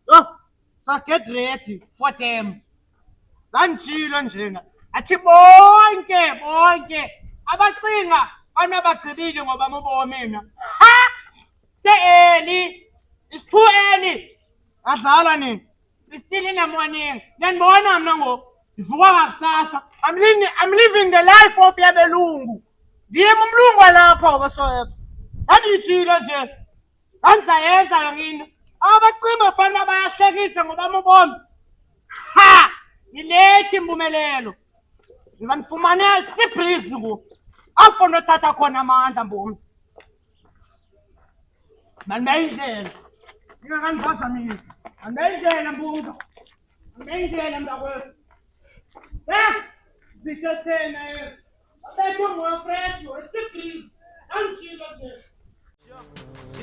Oh, so get ready for them. Kanjilo njena. Athi bonke abacinga banabagqibile ngoba mbobo mina. Ha! Se-early. It's too early. Adlala nini? It's still in the morning. Niyabona mina ngoku. Ngivuka ngakusasa. I'm living the life of yabelungu. Ndiyema umlungu walapha obasoyeka. Anditshilo nje. Andizayenza yonke abacimba fanele bayahlekisa ngoba mbobo. Ha! Nilethi impumelelo. Ngizanifumana sibreeze ngoku. Apho nothatha khona amandla mbomzi. Mandayindlela. Ngingakandiphazamisi. Andayindlela mbuzo. Andayindlela mntakwethu. Zithethena yena. Abethu ngoya fresh, sibreeze. Anditshilo nje.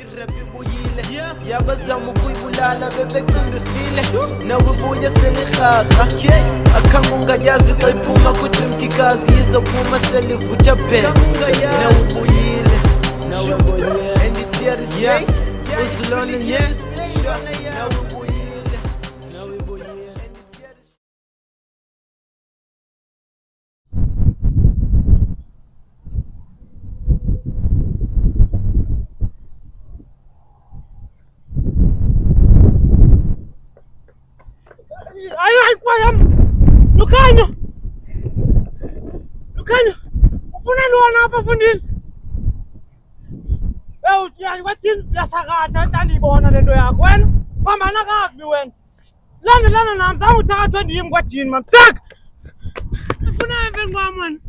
Irrepi buyile yabazama ukuyibulala bebecimba ifile nawe ubuye selihaha akhange ungayazi xa iphuma kudrimkikazi yizophuma selivutha bhe nawe ubuyile and it's here to stay uzilone nawe ubuyile nawe ubuyile and it's here to stay. Ay, kwayam. Lukanyo. Ufuna lona apha fundini. Wathini uyathakatha ndandiyibona le nto yakho wena. Phambana kakubi wena. Landelana nam zange uthakathwe ndim kwadini mamsaka. Ufuna empeni kwam wena.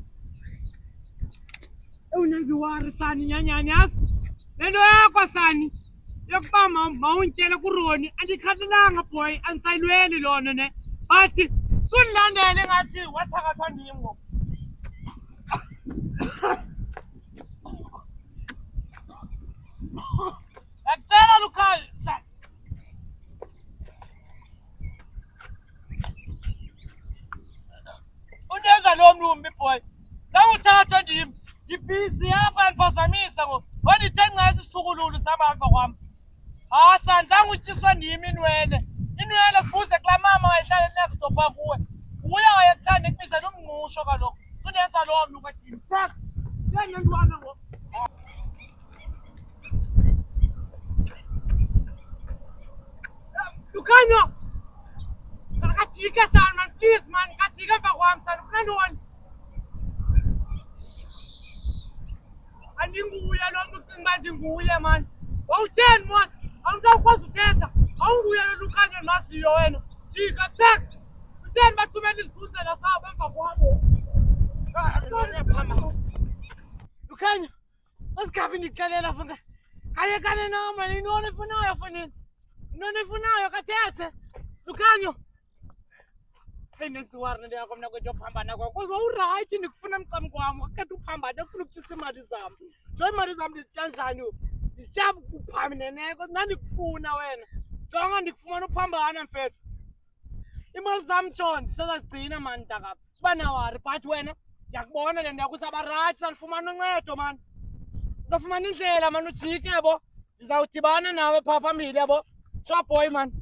Unenziwari sani nyanyani yazi. Le nto yakho sani. Yokuba mawuntyele kuroni andikhathalanga boy andisayilweni lona ne bathi sundilandele ngathi wathakathwa ndim ngoku yakucela Lukhaya undenza lo mnumbi boy zange uthathwe ndim ndibhizi apha ndiphazamisa ngoku wandithe nxa isisikhululu samava kwam. Sanzange utyiswa ndim inwele sibuze kulaa mama wayehlala next door phaa kuwe nguye wayekuthanda ekubizela umngqusho kaloku sundenza loo mntu kwadini saka senentwana ngoku Lukanyo kajike sani man please man kajike emva kwam sani ufuna ntoni andinguye loo mntu ucinga uba ndinguye mani wawutheni mos awuzawukwazi ukhetha awunguye lo Lukanyo endimaziyo wena jika mseka utheni bathumela izithuzela zabo emva kwabo Lukanyo asikhabi ndikuxelela funka kayekane nawo mani intoni efunayo fonini intoni efunayo kathethe Lukanyo heyi nenziwari nento yakho mna kwento yophambana kwakho kuze wawurayithi ndikufuna emcam kwam akukhetha uphambane akufuna ukutyisa imali zam jo imali zam ndizitya njani ndisitya kuphambeneneko ndandikufuna wena jonga ndikufumana uphambana mfethu imali zam jo ndisezazigcina mani mntakapha siba nawari but wena ndiyakubona le nto yakho usabarayithi sandifumana uncedo mani uzawufumana indlela mani ujike yabo ndizawudibana nawe phaa phambili yabo shaboy mani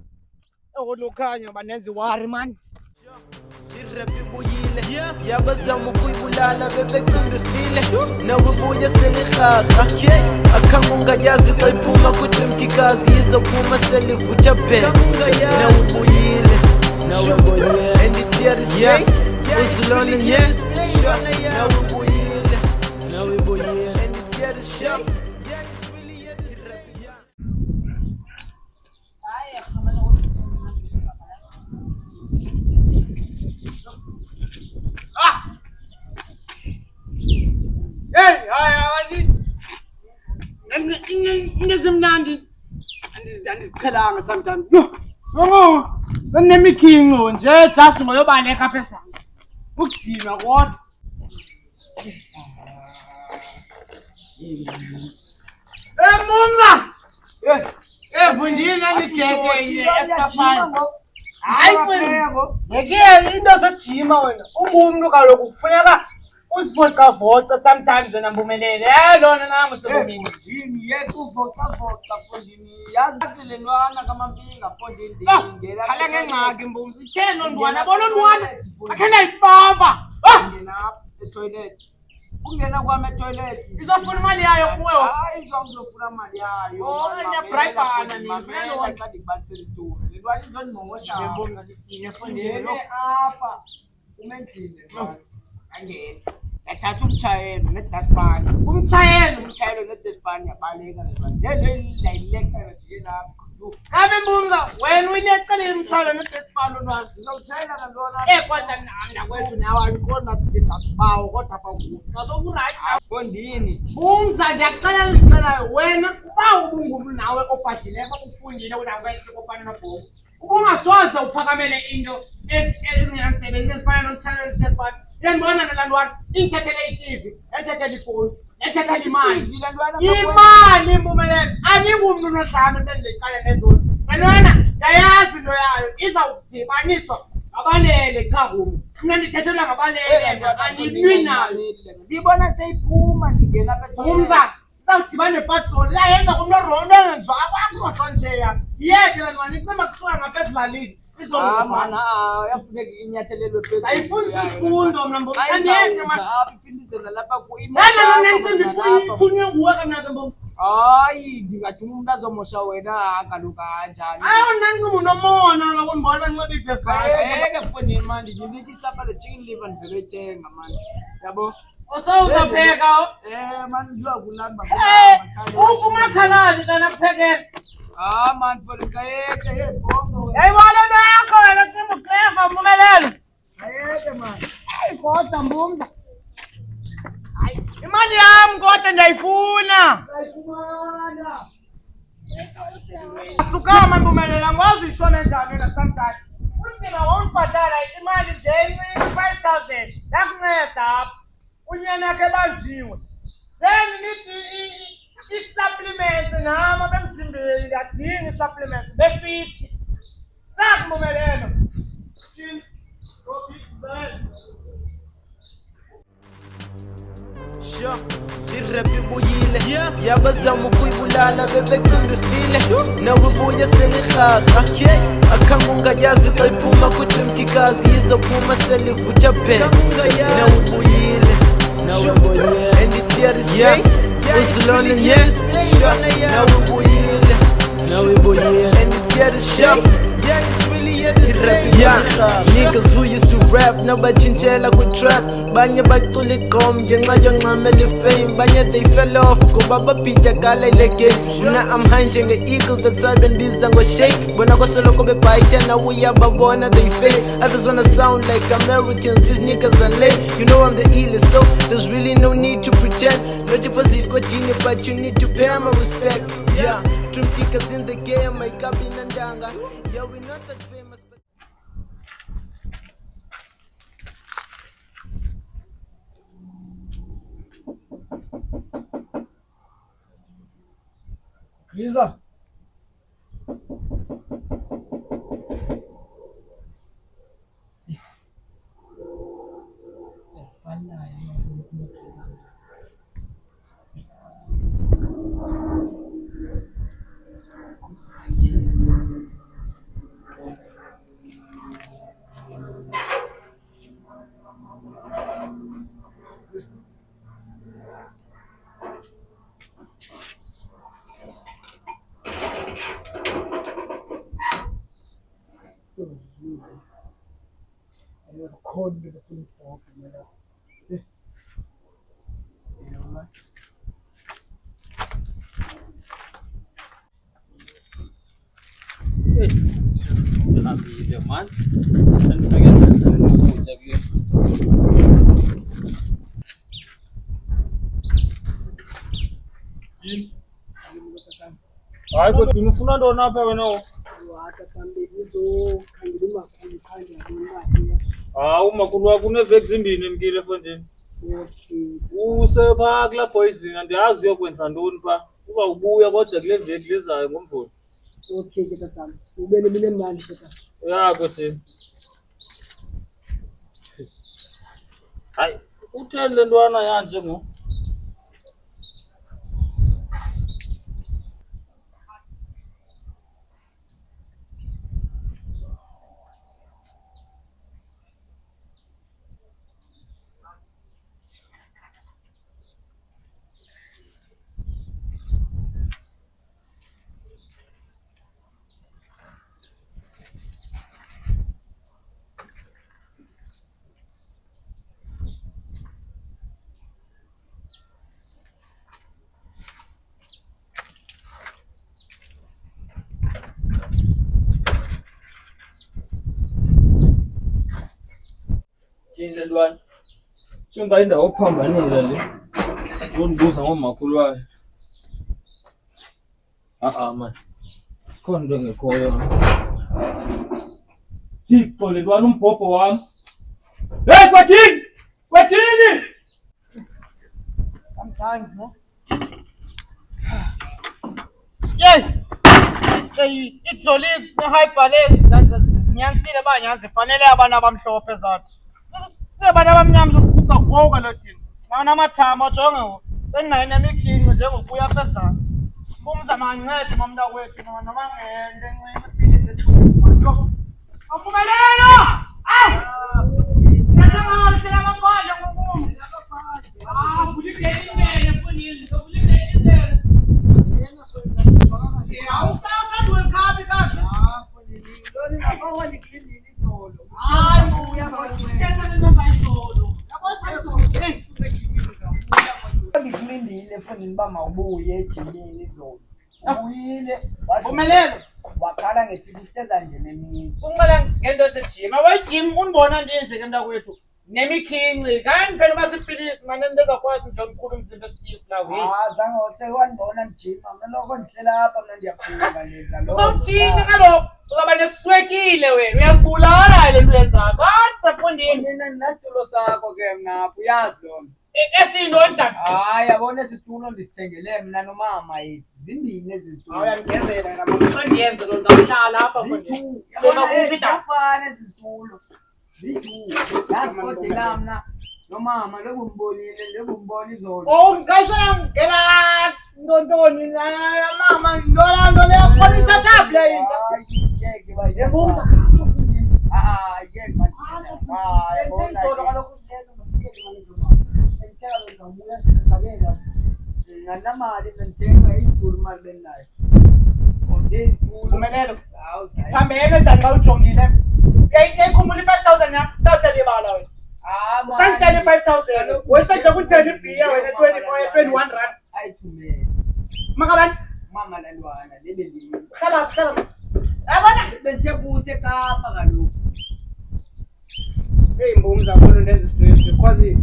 Lukanyo banenza iwari mani Irrepi buyile yabazama ukuyibulala bebecimba ifile nawe ubuye selihaha akhange ungayazi xa iphuma kudrimkikazi yizophuma selivutha bhe nawe ubuyile and it's here to stay uzilone nawe ubuyile and it's here to stay. Ngizimnandi andiziqhelanga sometimes no senemikhingo nje just ngoyobaleka apha esanga ukudinwa kodwa mumza evundile andideke exercise hayi yeke into zojima wena ungumntu kaloku kufuneka usivocavoca sometimes wena Mbumelele. Lona nami usebomini. Yini yeke uvocavoca Mfondini. Yazi le ntwana kaMampinga Mfondini ngingena. Khala ngengxaki Mbumzi. Itheni ontwana? Bona ontwana. Akhe nayibamba. Ngena etoilet. Ungena kwami etoilet. Izofuna imali yayo kuwe. Hayi izongizofuna imali yayo. Oh, ngiyabribana nini? Mamela xa ndikubalisela isitori. Le ntwana izondimosha. Ngiyafundile. Ngene apha. Umendlile ntwana. Angena. Yathatha umtshayelo nedaspan. Umtshayelo nedaspan yabaleka le ntwana. Ndayileka nje lapha. Kami Mbumza, wena uyileqele umtshayelo nedespalo ntwana. Ngizawutshayela kantona. Kodwa nakwethu nawe andiqonda sithi bawo kodwa bakuwo. Ngasoku-right. Mfondini. Mbumza, ndiyacela wena uba ubungumntu nawe obhadlileyo ufundile unawe ofana nobhola. Ubungasoze uphakamele into ezingenamsebenzi ezifana nomtshayelo nedespalo. Ndiyandibona nalaa ntwana indithathele i-TV, yandithathela ifowuni, yandithathela imali. Imali Mbumelelo, andingumntu nodlame into endileqala nezona. Lantwana ndayazi into yayo izawudibaniswa ngabalele qha kum. Mna ndithethelwa ngabalele, andilwi nayo. Ndibona seyiphuma ndingena apha. Mbumza, izawudibana nepatroli, yayenza kumntu oronto engenziwa akwankqoso njeya. Yiyeke laa ntwana icima kusuka ngapha ezilalini. Mana yafuneka inyathelelwe phezulu. Ayifundisi isifundo mna Mbumza. Andiyeke manje. Apha iphindisela lapha ku Nana nentimbi ithunywe nguwe kamnake Mbumza. Hayi ndingathuma umuntu azomosha wena kaloku kanjani. Awu nanxiba unomona lokundibona nxiba ibhebhashi. Ngeke Mfondini mani ndinikisa apha le chicken liver ndivele uyithenga mani. Yabo. Usawuzapheka. Mani ndiyokulamba. Umakhalali kana kuphekela. Mani Mfondini kayeke bongo. Yayibona into yakho wena cimba uclever Mbumelelo. Kayeke mani. Kodwa Mbumza. Hayi, imali yami kodwa ndiyayifuna. Ayifumana. Sukama Mbumelelo, angazi itshone njani wena sometimes. Unzima wawundibhatala imali nje encinci 5,000 yakunceda apha. Unyana yakhe ebanjiwe. Then nithi i-supplements nami abemzimbeni ndiyadinga i-supplements befithi. Saku Mbumelelo. Chill. Go big man. Sure. Irap ibuyile yabazama ukuyibulala bebecimba ifile nawe ubuye selirhaqa akhange ungayazi xa iphuma kudrimkikazi izophuma selivutha phela nawe ubuyile and it's here to stay uzilona nawe ubuyile and it's here to stay. Niggas who used to rap nabachintshela ku-trap banye bacula igqom ngenxa yonxamela ifame banye they fell off kuba babhidakala ile game mna I'm high njenge-eagle that's why bendiza ngo-shake bona kwasoloko bebhayitha nawe uyababona they fake others wanna sound like Americans these niggas are lame you know I'm the illest so there's really no need to pretend no deposit kodini but you need to pay my respect yeah Trimtikas in the game my cabin andanga yeah we not that famous but Lisa. Man, dan pengen selalu jaga. Hayi kodwa ufuna ntoni apha wena? Umakhulu wakho uneeveki zimbini emkile efondini. Usephaa kulaa boyzini andiyazi uyokwenza ntoni phaa. Uzawubuya kodwa kule veki lizayo ngoMvulo. Okay ke tatam. Ube nemini emnandi tatam. Ya kodwa. Hayi, Utheni le ntwana yanje ngo? Le ntwana tshonga indawo ophambanile le undibuza ngomakhulu wayo. Man, khona into engekhoyo. Thixo le ntwana umbhobho wami. Hey, kwathini? Sometimes, no? Yey, i-Trolix ne-Hyperlex zinyanisile abanyazi zifanele abantu abamhlophe zona. Sebantu abamnyama sikuguga goga lo thina. Nawunamathambo jonge sendinayo nemikhinqi njengokuya phezulu. Kumza mancede mamnta wethu noma ngente encane iphilise Ampumelelo! Ngiyacela ngaphandle ngokumu. Vulindele mfundisi, vulindele. Awusawuthanda ukhabi kahle. Lori ngabaholi klini izolo. Hayi, uyazothetha noma izolo. Ngilindile mfundini ba mawubuye ejimini izolo. Ubuyile, Mpumelelo. wakhala ngesifo ezandleni emini. Sunqala ngento esejima. Wejim unibona ndinje ke mntakwethu. Nemikhinqi. Kanti phela basipilisi manje ndezakwazi nje umkhulu umzimba esitifu la we. Zange usewandibona njima, mina lokho ndihlela apha mina ndiyaphula leza lo. Uzothini kaloku? Uzaba neswekile wena. Uyazibulala le nto yenzayo. Kanti sefundini. Mina ndinesitulo sakho ke mna, uyazi lona. Esiyintoni tata? Hayi, yabona esi situlo ndisithengele mina nomama esi. Zimbini ezi situlo. Awuyangezela ngamama. Sondiyenze lo ndawuhlala apha Zitu. Yabona kuphi tata? Yafana ezi situlo. Zitu. Yasikodela mna nomama lokumbona izolo. Oh, ngayisela ngela ntontoni na mama ndola leyo khona ithatha le into. Hayi, cheke bayi. Yembuza. Yeke manje. Ngenzolo kaloku ngeke masikele manje. Nganamali ngithenga izulu mali benayo. Mpumelelo. Phambene danqa ujongile. Uyayikhumbula i-5,000 yakho uthatha lebala wena. Usangitshela i-5,000. Wese nje kuthela ibhiya wena 21 rand. Ayithumele. Makabani? Mama lalwana lele lini. Hlala. Yabona Benthe kuse Kapa kaloku. hey mbumza khona ndenza stress because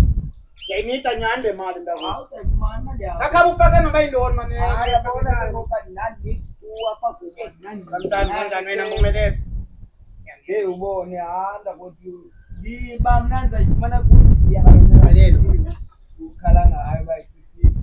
yayinida nyande mali ndaba. Awusayifumana imali yakho. Akaba ufake noma indoni manje. Hayi yabona ngoba nani-mix tu apha kuba nani. Kamntana kanjani wena Mpumelelo? Hey ubone handa kodwa ndiba mnanza ayifumana kuthi Mpumelelo. ukhala ngayo bayififini.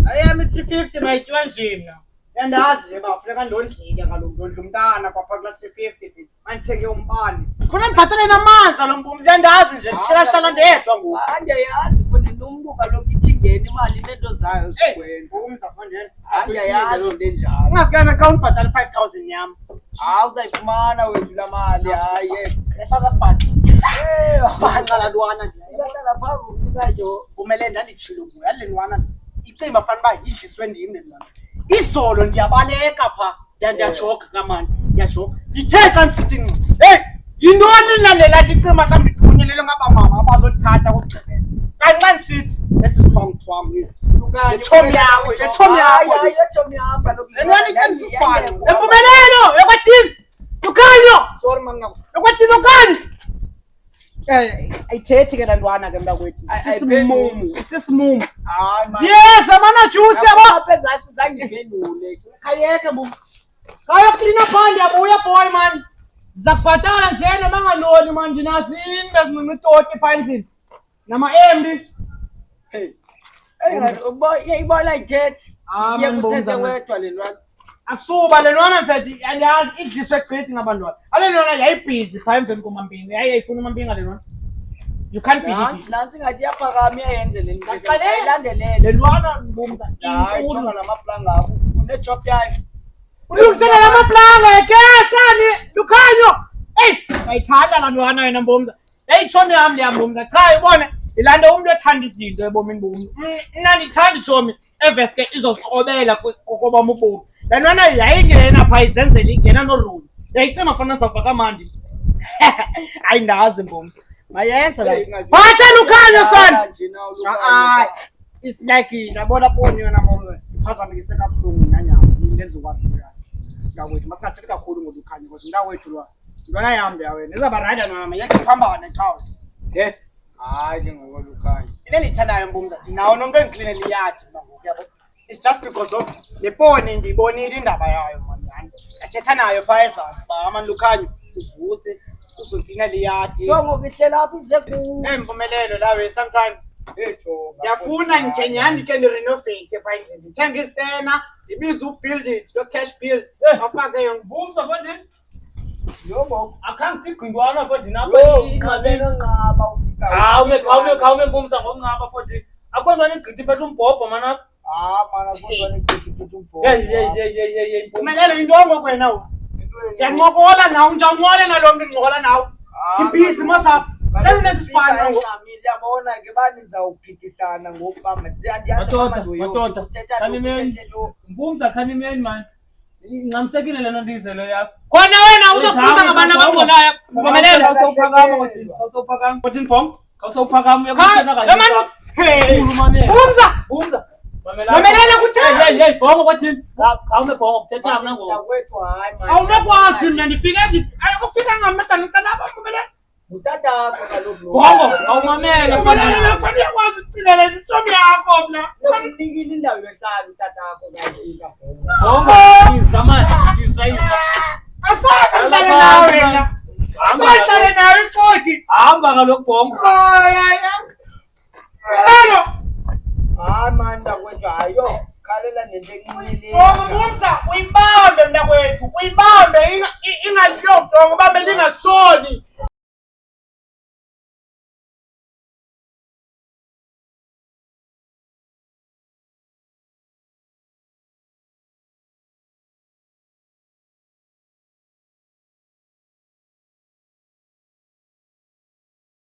Ayami 350 mayityiwa nje mina. Yandazi nje bafuneka ndondlike kaloku ndondla umntana kwapha kula 350 mandithenge umbane. Khona ndibhatale namanzi lo mbumzi yandazi nje ndihlala ndedwa ngoku. Andiyayazi futhi nomntu kaloku ithi ngena imali nento zayo zikwenza. Mbumza fondela. Andiyayazi into enjalo. Ungasikana ka undibhatala 5,000 yami. Uzayifumana wethu la mali hayi. Esaza sibhatha. Bhanqa la ntwana nje. Iyahlala phambi kunayo. Kumele ndanditshilo kuyo yale ntwana icimba fanele uba yidliswe ndim le ntwana. Izolo ndiyabaleka pha ndiyajoga kamani ndiyajoga ndithe xa ndisithi nqa hey yintoni nilandela ndicima mhlawumbi ndithunyelele ngabamama abazolithatha kokugqibela kanti xa ndisithi esi sithwangthwang esi letshomi yakho Hayi letshomi yakho kaloku. le ntwana icemisa isibhalo Empumelelo ekwathini ukhanyo sorry mamnako ekwathini ukhanyo ayithethi ke la ntwana ke mntakwethu isisimumu yes amana juice yabo apha ezathi zangiphendule. khayeke mbu kayoklina phandle yabuya boy man zakubhatala nje noma ngaloni man ndinazi into ezincinci itoti phandle nama-embi Uyayibona ayithethe. Iyakuthethe wedwa le ntwana. akusuba le ntwana mfethi andiyazi idliswe gqithi ngabantwana ale ntwana yayibhizi phaa emveni komampini yayifuna umampinga le ntwana You can't beat it. Nansi ngathi yaphakama iyenze le nto. Ngaqalela. Ilandelele. Le ntwana Mbumza Hayi inkulu. jonga lamaplanga akho. Une-job yakhe. Ulungiselela amaplanga ekesani Lukhanyo. Hey, ayithanda la ntwana yena Mbumza. Hey chomi yami le Mbumza. Cha ibona ilanda umuntu ethanda izinto ebomini bomuntu. Mina ngithanda ichomi eveske izoziqobela kokuba ubomi. Le ntwana yayingena pha izenzele ingena noRulu. Yayicima fana safaka mandi. Ayindazi Mbumza. Mayenza la. Phatha Lukhanyo son. It's like yabona poni yona Mbumza. Iphazamekise kabuhlungu nanyama. Ngenza kwaphela. Ngawethu masingathethi kakhulu ngoLukhanyo because ngawethu lo. Ntwana yami yawena. Izaba right noma yakhe phamba wana ekhaya. Hayi njengoLukhanyo. Into endiyithandayo Mbumza ndinawo nomuntu engiklinele iyadi yabo. It's just because of le poni ndibonile indaba yayo manje. Athetha nayo pha ezantsi ba ama Lukhanyo uzuse uzontina liyadi. So ngokihlela apha izeku. Empumelelo lawe sometimes. Ndiyafuna ngenyani ke ni-renovate pha endlini. Ndithenga isitena, ndibize ubuild it, lo cash bill. Afake yona. Mbumza fodini. Yobo. Akhange igqingwana fodini apha inqabeni. Khawume Mbumza ngomnqaba fodini. Akhona igqithi phethe umbhobho mana. Mana kodwa negqithi phethe umbhobho. Hey. Mpumelelo into ngokwena u. Ndiyancokola nawe, njawungcole nalo mntu ndincokola nawe. Ibhizi mosapha. Lenze isiphandla ngo. Yabona ke banizawuphikisana ngokubamba. Madoda. Khanimeni. Mbumza khanimeni man. Ngamsekile lena ndizelo yakho. Khona wena uzosibuza ngabantu abangcolayo. Mpumelelo. Awusophakama. Fodini bhong. Awusophakama uyakuthena kanje. Hey. Mbumza. Mamelela kutheni? Hey, bhongo kwathini? Khawume bhongo kuthetha mina ngoku. Kwethu hayi man. Awunakwazi mina ndifika nje. Ayikufika ngamadana lapha Mpumelelo. Utata wakho kaloku. Bhongo awumamela. Mpumelelo khona uyakwazi ukucilela isomi yakho mna. Unikile indawo yohlala utata wakho ngayifika Bhongo izamani. Asoze ngihlale nawe wena. Asohlale nawe ixoki. Hamba kaloku bhongo. Hello. hayi man mntakwethu hayo khalela nento encinci Mbumza uyibambe mntakwethu uyibambe ingaliyobhongo ubambe lingashoni.